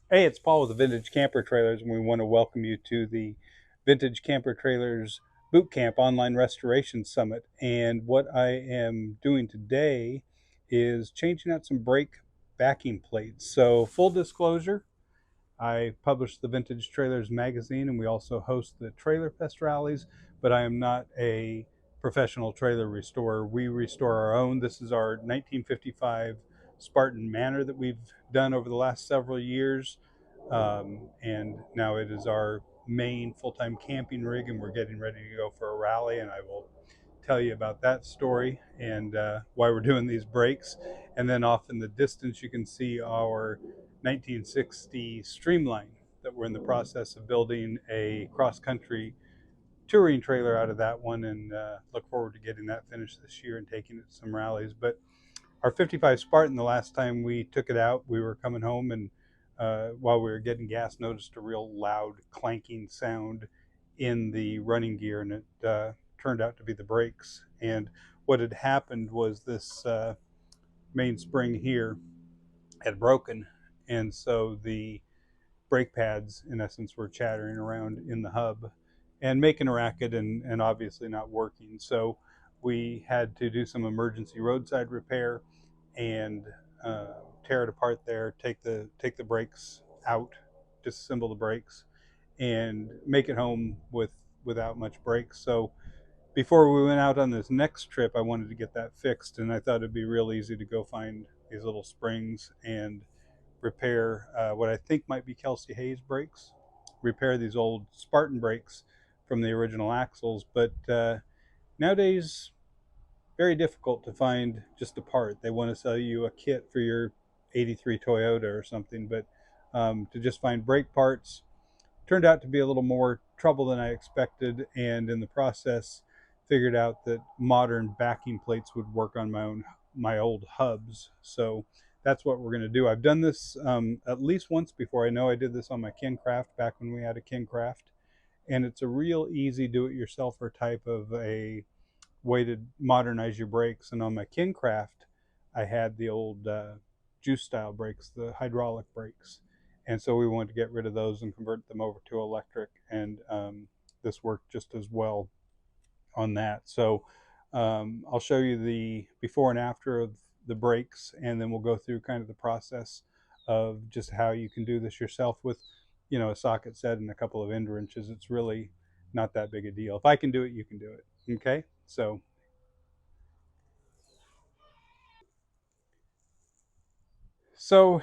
Hey, it's Paul with the Vintage Camper Trailers, and we want to welcome you to the Vintage Camper Trailers Boot Camp Online Restoration Summit. And what I am doing today is changing out some brake backing plates. So, full disclosure, I publish the Vintage Trailers magazine, and we also host the Trailer Fest rallies, but I am not a professional trailer restorer. We restore our own. This is our 1955 Spartan Manor that we've done over the last several years. And now it is our main full-time camping rig, and we're getting ready to go for a rally, and I will tell you about that story and why we're doing these breaks. And then off in the distance, you can see our 1960 Streamline that we're in the process of building a cross-country touring trailer out of that one, and look forward to getting that finished this year and taking it to some rallies. But our 55 Spartan, the last time we took it out, we were coming home, and while we were getting gas, noticed a real loud clanking sound in the running gear, and it turned out to be the brakes. And what had happened was this mainspring here had broken, and so the brake pads, in essence, were chattering around in the hub and making a racket, and obviously not working. So we had to do some emergency roadside repair and tear it apart there, take the brakes out, disassemble the brakes, and make it home without much brakes. So before we went out on this next trip, I wanted to get that fixed, and I thought it'd be real easy to go find these little springs and repair what I think might be Kelsey Hayes brakes, repair these old Spartan brakes from the original axles. But nowadays, very difficult to find just a part. They want to sell you a kit for your 83 Toyota or something, but to just find brake parts turned out to be a little more trouble than I expected, and in the process, figured out that modern backing plates would work on my old hubs. So that's what we're going to do. I've done this at least once before. I know I did this on my Kincraft back when we had a Kincraft, and it's a real easy do-it-yourselfer type of a way to modernize your brakes. And on my Kincraft, I had the old juice style brakes, the hydraulic brakes, and so we wanted to get rid of those and convert them over to electric. And this worked just as well on that. So I'll show you the before and after of the brakes, and then we'll go through kind of the process of just how you can do this yourself with, a socket set and a couple of end wrenches. It's really not that big a deal. If I can do it, you can do it. Okay, so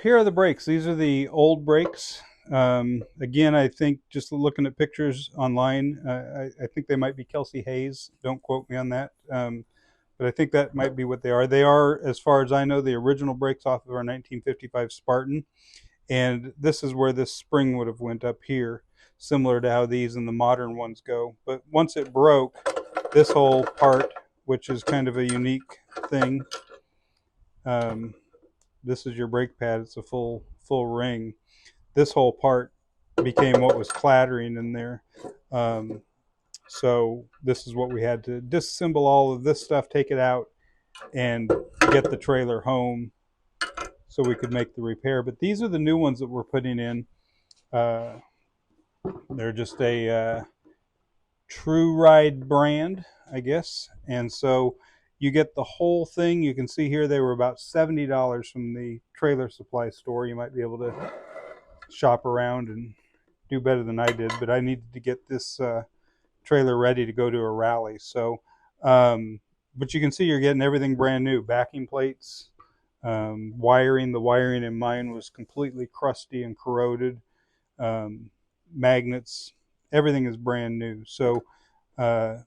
here are the brakes. These are the old brakes. Again, I think just looking at pictures online, I think they might be Kelsey Hayes. Don't quote me on that. But I think that might be what they are. They are, as far as I know, the original brakes off of our 1955 Spartan. And this is where this spring would have went up here, similar to how these and the modern ones go. But once it broke, this whole part, which is kind of a unique thing, um, this is your brake pad. It's a full ring. This whole part became what was clattering in there. Um, so this is what we had to disassemble all of this stuff, take it out, and get the trailer home so we could make the repair. But these are the new ones that we're putting in. Uh, they're just a True Ride brand, I guess. And so you get the whole thing. You can see here they were about $70 from the trailer supply store. You might be able to shop around and do better than I did, but I needed to get this trailer ready to go to a rally. So, but you can see you're getting everything brand new. Backing plates, wiring. The wiring in mine was completely crusty and corroded. Magnets, everything is brand new. So, uh,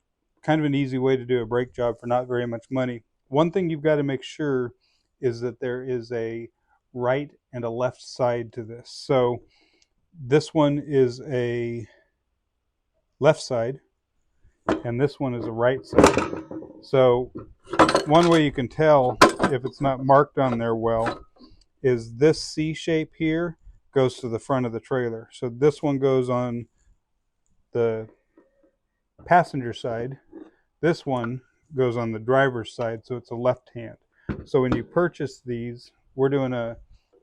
kind of an easy way to do a brake job for not very much money. One thing you've got to make sure is that there is a right and a left side to this. So, this one is a left side, and this one is a right side. So, one way you can tell if it's not marked on there well is this C shape here goes to the front of the trailer. So, this one goes on the passenger side. This one goes on the driver's side, so it's a left hand. So when you purchase these, we're doing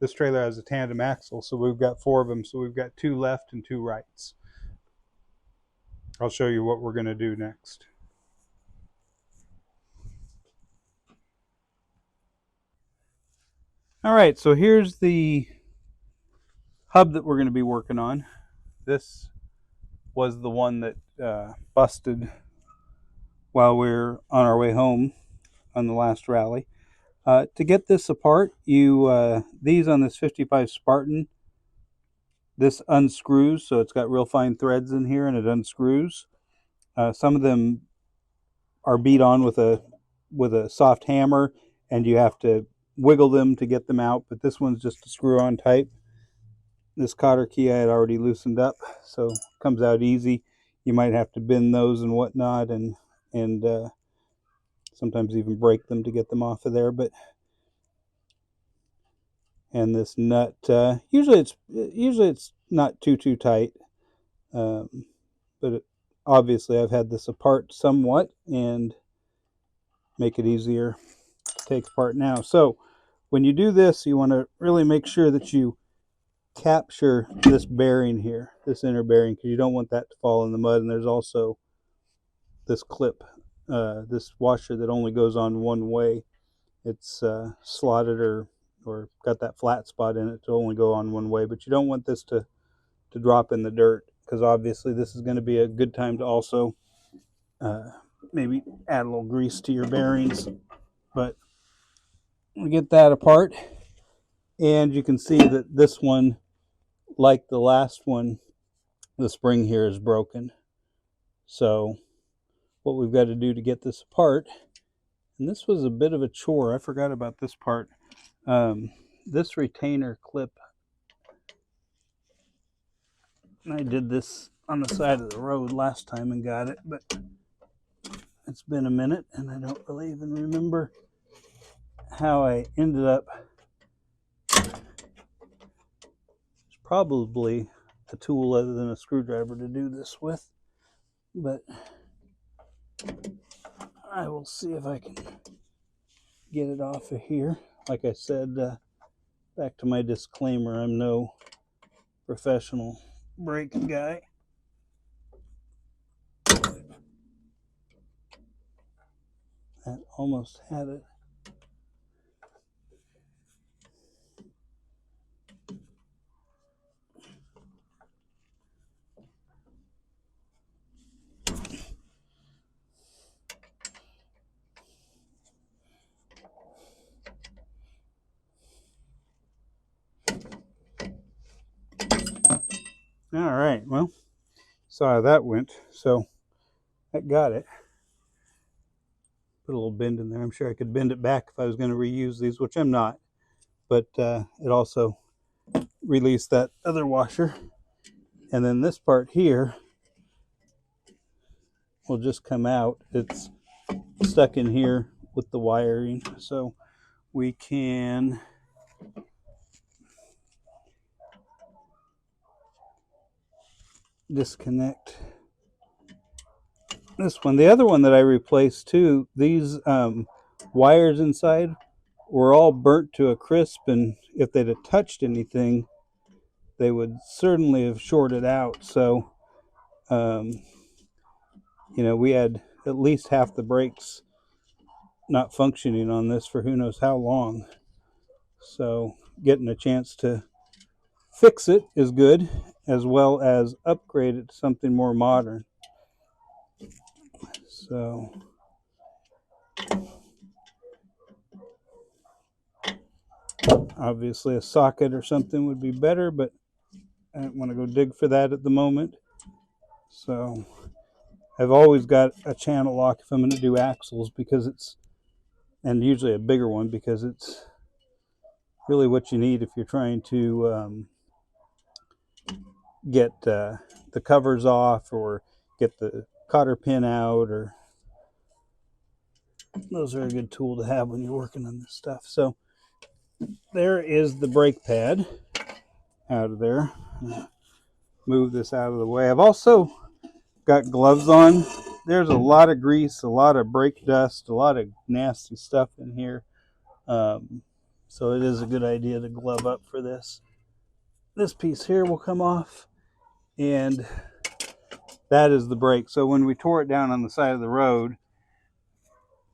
this trailer has a tandem axle, so we've got 4 of them. So we've got 2 left and 2 rights. I'll show you what we're going to do next. All right, so here's the hub that we're going to be working on. This was the one that busted while we were on our way home on the last rally. To get this apart, these on this 55 Spartan, this unscrews, so it's got real fine threads in here and it unscrews. Some of them are beat on with a soft hammer, and you have to wiggle them to get them out, but this one's just a screw-on type. This cotter key I had already loosened up, so it comes out easy. You might have to bend those and whatnot, and sometimes even break them to get them off of there. And this nut, usually it's not too tight, but obviously I've had this apart somewhat and make it easier to take apart now. So when you do this, you want to really make sure that you capture this bearing here, this inner bearing, because you don't want that to fall in the mud. And there's also this clip, this washer that only goes on one way. It's slotted or got that flat spot in it to only go on one way, but you don't want this to drop in the dirt, because obviously this is going to be a good time to also maybe add a little grease to your bearings. But we get that apart, and you can see that this one, like the last one, the spring here is broken. So what we've got to do to get this apart, and this was a bit of a chore, I forgot about this part. This retainer clip, and I did this on the side of the road last time and got it, but it's been a minute and I don't really even remember how I ended up. It's probably a tool other than a screwdriver to do this with, but I will see if I can get it off of here. Like I said, back to my disclaimer, I'm no professional brake guy. That almost had it. All right, well, saw how that went, so that got it. Put a little bend in there. I'm sure I could bend it back if I was going to reuse these, which I'm not, but it also released that other washer. And then this part here will just come out. It's stuck in here with the wiring, so we can disconnect this one. The other one that I replaced too, these wires inside were all burnt to a crisp, and if they'd have touched anything, they would certainly have shorted out. So we had at least half the brakes not functioning on this for who knows how long. So getting a chance to fix it is good, as well as upgrade it to something more modern. So obviously a socket or something would be better, but I don't want to go dig for that at the moment. So I've always got a channel lock if I'm going to do axles, because it's, and usually a bigger one, because it's really what you need if you're trying to get the covers off or get the cotter pin out, or those are a good tool to have when you're working on this stuff. So there is the brake pad out of there. Move this out of the way. I've also got gloves on. There's a lot of grease, a lot of brake dust, a lot of nasty stuff in here. So it is a good idea to glove up for this. This piece here will come off, and that is the brake. So when we tore it down on the side of the road,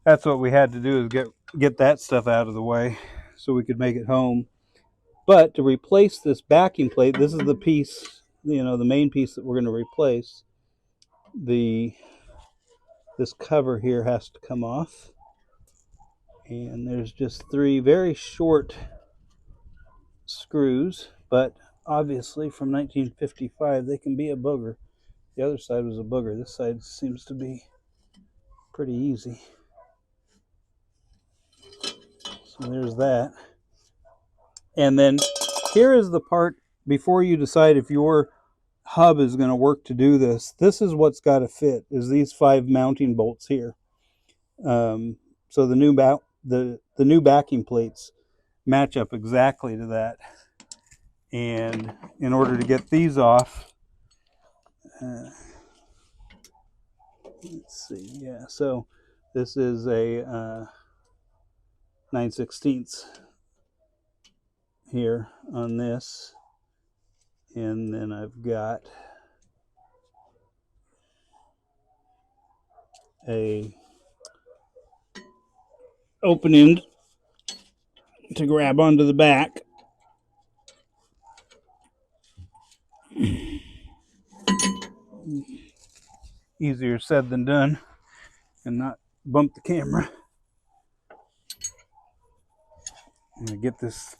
that's what we had to do, is get that stuff out of the way so we could make it home. But to replace this backing plate, this is the piece, the main piece that we're going to replace. This cover here has to come off. And there's just 3 very short screws, but obviously from 1955 they can be a booger. The other side was a booger. This side seems to be pretty easy. So there's that. And then here is the part, before you decide if your hub is going to work to do this, this is what's got to fit, is these 5 mounting bolts here. So the new backing plates match up exactly to that. And in order to get these off, let's see, yeah, so this is a 9/16 here on this, and then I've got a open end to grab onto the back. Easier said than done, and not bump the camera. I'm gonna get this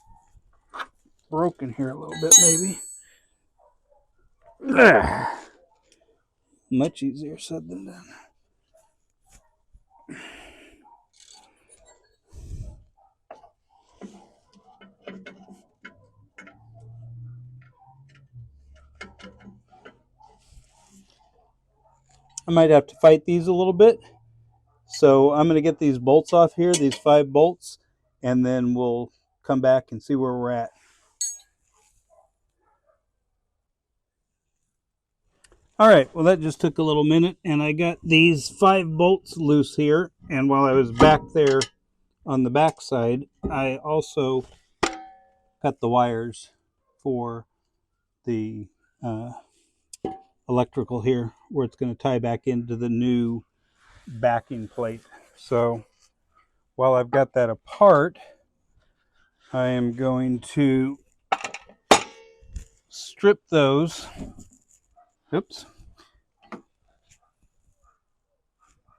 broken here a little bit, maybe. Much easier said than done. I might have to fight these a little bit. So I'm going to get these bolts off here, these 5 bolts, and then we'll come back and see where we're at. All right, well, that just took a little minute, and I got these 5 bolts loose here. And while I was back there on the back side, I also cut the wires for the electrical here, where it's going to tie back into the new backing plate. So while I've got that apart, I am going to strip those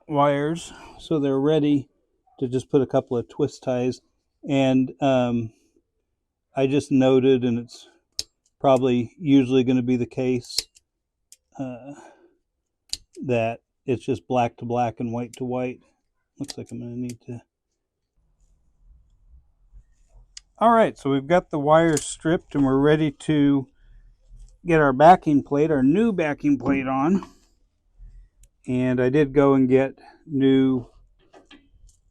wires so they're ready to just put a couple of twist ties. And I just noted, and it's probably usually going to be the case, that it's just black to black and white to white. Looks like I'm going to need to. All right, so we've got the wires stripped, and we're ready to get our backing plate, our new backing plate, on. And I did go and get new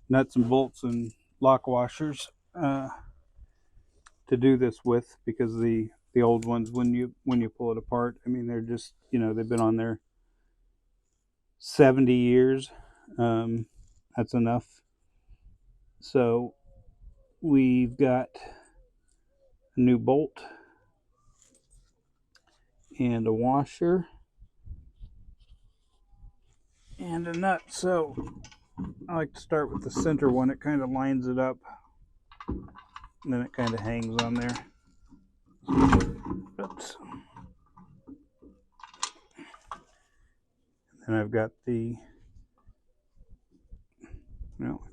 nuts and bolts and lock washers to do this with, because the old ones, when you pull it apart, I mean, they're just, they've been on there 70 years. That's enough. So we've got a new bolt and a washer and a nut. So I like to start with the center one. It kind of lines it up, and then it kind of hangs on there. Oops. And I've got I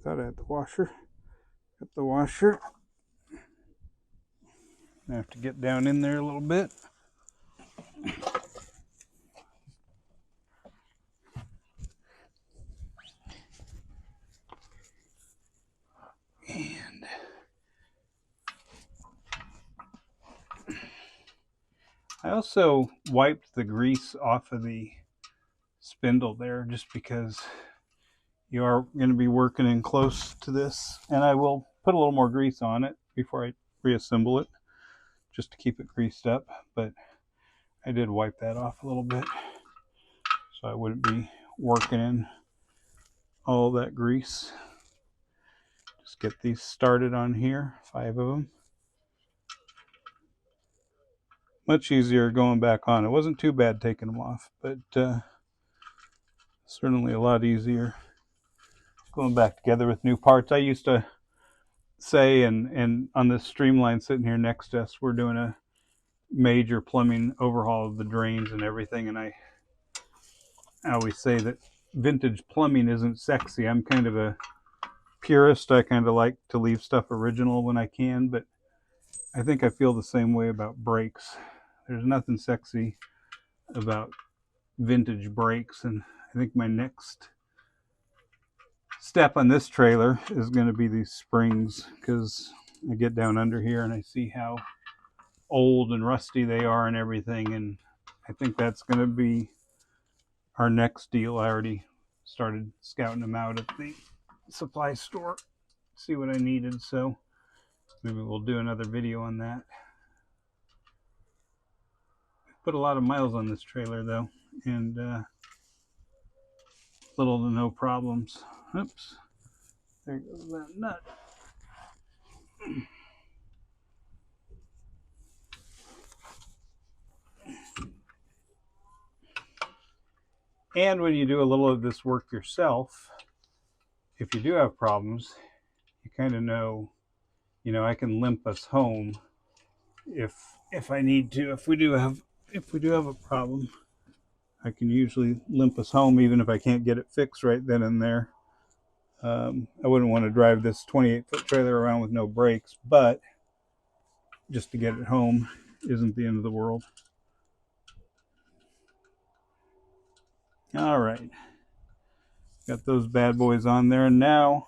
thought I had the washer. Got the washer. I have to get down in there a little bit. And I also wiped the grease off of the spindle there, just because you are going to be working in close to this, and I will put a little more grease on it before I reassemble it, just to keep it greased up. But I did wipe that off a little bit so I wouldn't be working in all that grease. Just get these started on here, 5 of them. Much easier going back on. It wasn't too bad taking them off, but certainly a lot easier going back together with new parts. I used to say, and on this Streamline sitting here next to us, we're doing a major plumbing overhaul of the drains and everything, and I always say that vintage plumbing isn't sexy. I'm kind of a purist. I kind of like to leave stuff original when I can, but I think I feel the same way about brakes. There's nothing sexy about vintage brakes, and I think my next step on this trailer is going to be these springs, because I get down under here and I see how old and rusty they are and everything, and I think that's going to be our next deal. I already started scouting them out at the supply store, see what I needed, so maybe we'll do another video on that. Put a lot of miles on this trailer though, and little to no problems. Oops, there goes that nut. And when you do a little of this work yourself, if you do have problems, you kind of know, I can limp us home if I need to. If we do have a problem, I can usually limp us home even if I can't get it fixed right then and there. I wouldn't want to drive this 28-foot trailer around with no brakes, but just to get it home isn't the end of the world. All right, got those bad boys on there, and now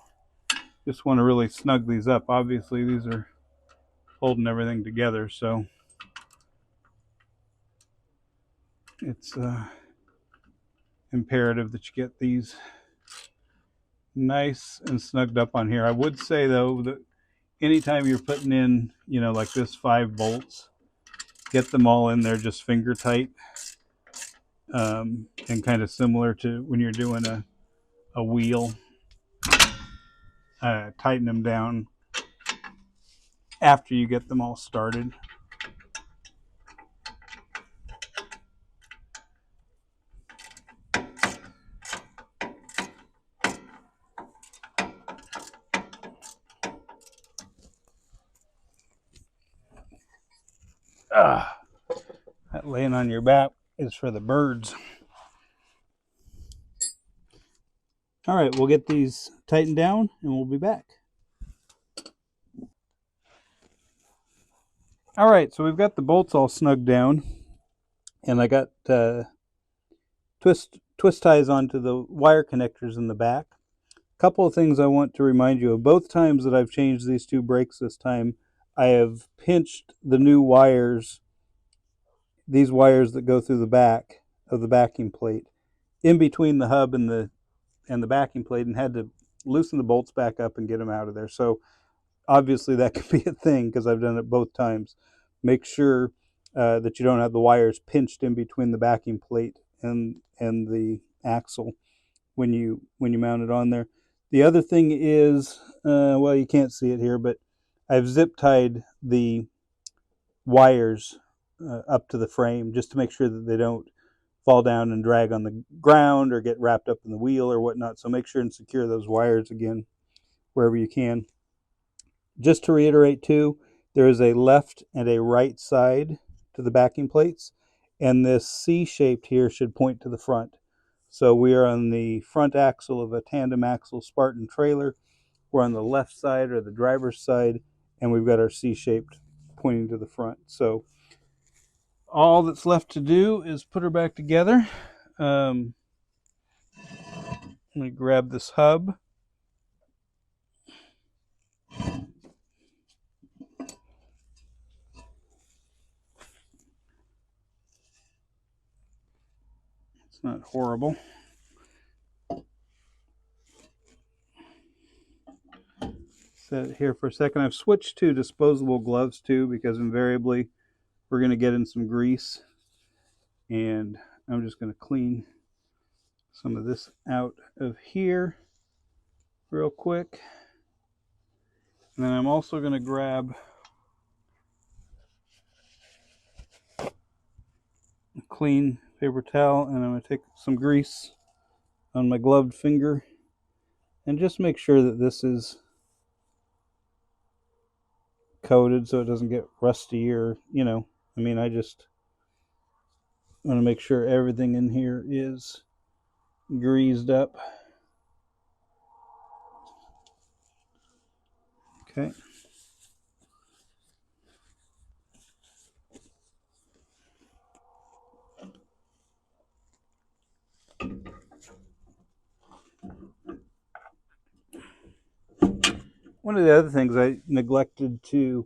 just want to really snug these up. Obviously these are holding everything together, so it's imperative that you get these nice and snugged up on here. I would say though that anytime you're putting in, like this 5 bolts, get them all in there just finger tight, and kind of similar to when you're doing a wheel, tighten them down after you get them all started. That laying on your back is for the birds. All right, we'll get these tightened down and we'll be back. All right, so we've got the bolts all snugged down, and I got twist ties onto the wire connectors in the back. A couple of things I want to remind you of. Both times that I've changed these 2 brakes this time, I have pinched the new wires, these wires that go through the back of the backing plate, in between the hub and the backing plate, and had to loosen the bolts back up and get them out of there. So obviously that could be a thing because I've done it both times. Make sure that you don't have the wires pinched in between the backing plate and the axle when you mount it on there. The other thing is, well, you can't see it here, but I've zip tied the wires up to the frame just to make sure that they don't fall down and drag on the ground or get wrapped up in the wheel or whatnot. So make sure and secure those wires again wherever you can. Just to reiterate too, there is a left and a right side to the backing plates, and this C-shaped here should point to the front. So we are on the front axle of a tandem axle Spartan trailer. We're on the left side, or the driver's side, and we've got our C-shaped pointing to the front. So all that's left to do is put her back together. Let me grab this hub. It's not horrible. Set it here for a second. I've switched to disposable gloves too, because invariably we're going to get in some grease, and I'm just going to clean some of this out of here real quick. And then I'm also going to grab a clean paper towel, and I'm going to take some grease on my gloved finger and just make sure that this is coated so it doesn't get rusty, or, I just want to make sure everything in here is greased up. Okay. One of the other things I neglected to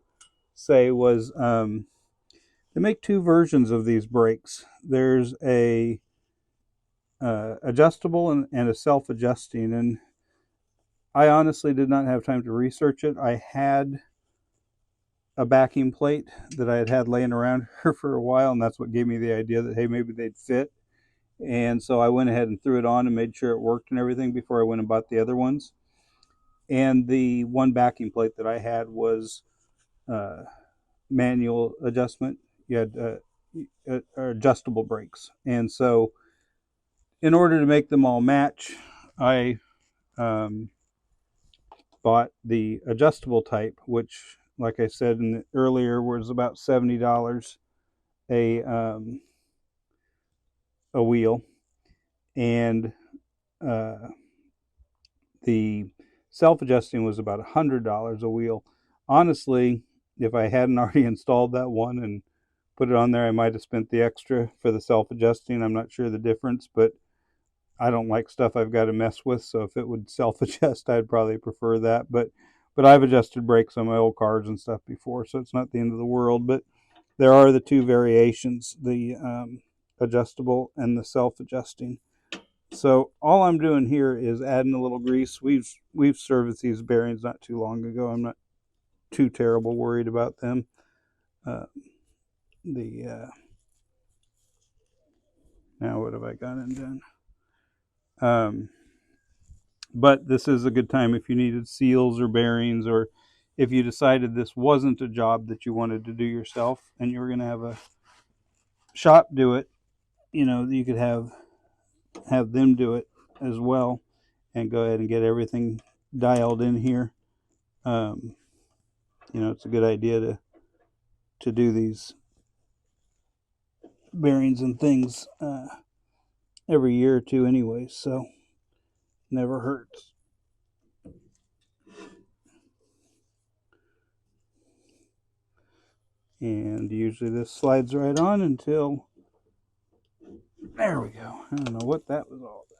say was they make two versions of these brakes. There's a adjustable and a self-adjusting, and I honestly did not have time to research it. I had a backing plate that I had laying around here for a while, and that's what gave me the idea that, hey, maybe they'd fit. And so I went ahead and threw it on and made sure it worked and everything before I went and bought the other ones. And the one backing plate that I had was manual adjustment. You had adjustable brakes. And so in order to make them all match, I bought the adjustable type, which, like I said earlier, was about $70 a wheel, and the self-adjusting was about $100 a wheel. Honestly, if I hadn't already installed that one and put it on there, I might have spent the extra for the self-adjusting. I'm not sure the difference, but I don't like stuff I've got to mess with, so if it would self-adjust, I'd probably prefer that. But I've adjusted brakes on my old cars and stuff before, so it's not the end of the world. But there are the two variations, the adjustable and the self-adjusting. So all I'm doing here is adding a little grease. We've serviced these bearings not too long ago. I'm not too terrible worried about them. Now what have I gone and done? But this is a good time if you needed seals or bearings, or if you decided this wasn't a job that you wanted to do yourself and you were going to have a shop do it. You could have them do it as well, and go ahead and get everything dialed in here. It's a good idea to do these bearings and things every year or two anyway, so never hurts. And usually this slides right on until, there we go. I don't know what that was all about.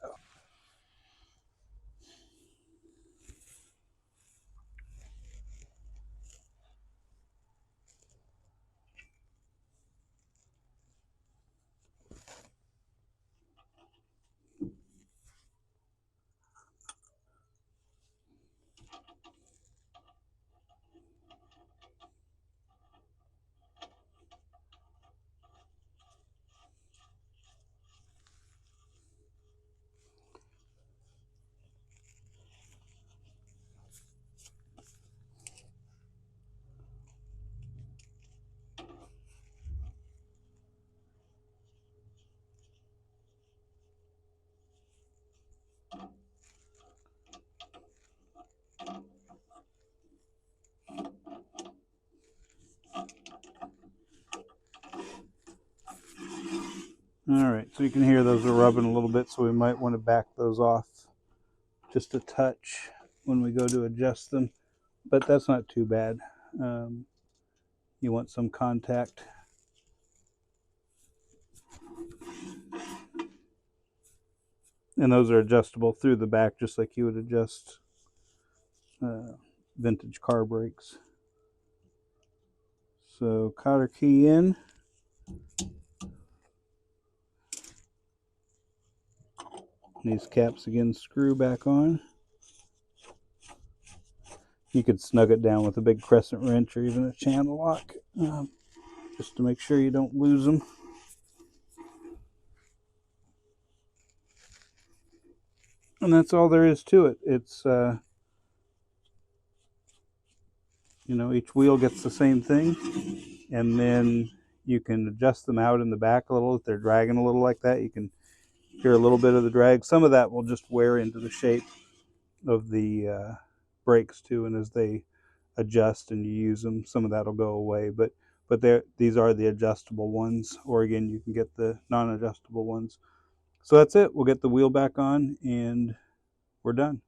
All right, so you can hear those are rubbing a little bit, so we might want to back those off just a touch when we go to adjust them, but that's not too bad. You want some contact. And those are adjustable through the back, just like you would adjust vintage car brakes. So cotter key in. These caps again screw back on. You could snug it down with a big crescent wrench or even a channel lock, just to make sure you don't lose them. And that's all there is to it. It's You know, each wheel gets the same thing, and then you can adjust them out in the back a little. If they're dragging a little like that, you can hear a little bit of the drag. Some of that will just wear into the shape of the brakes too, and as they adjust and you use them, some of that will go away. But these are the adjustable ones, or again, you can get the non-adjustable ones. So that's it. We'll get the wheel back on, and we're done.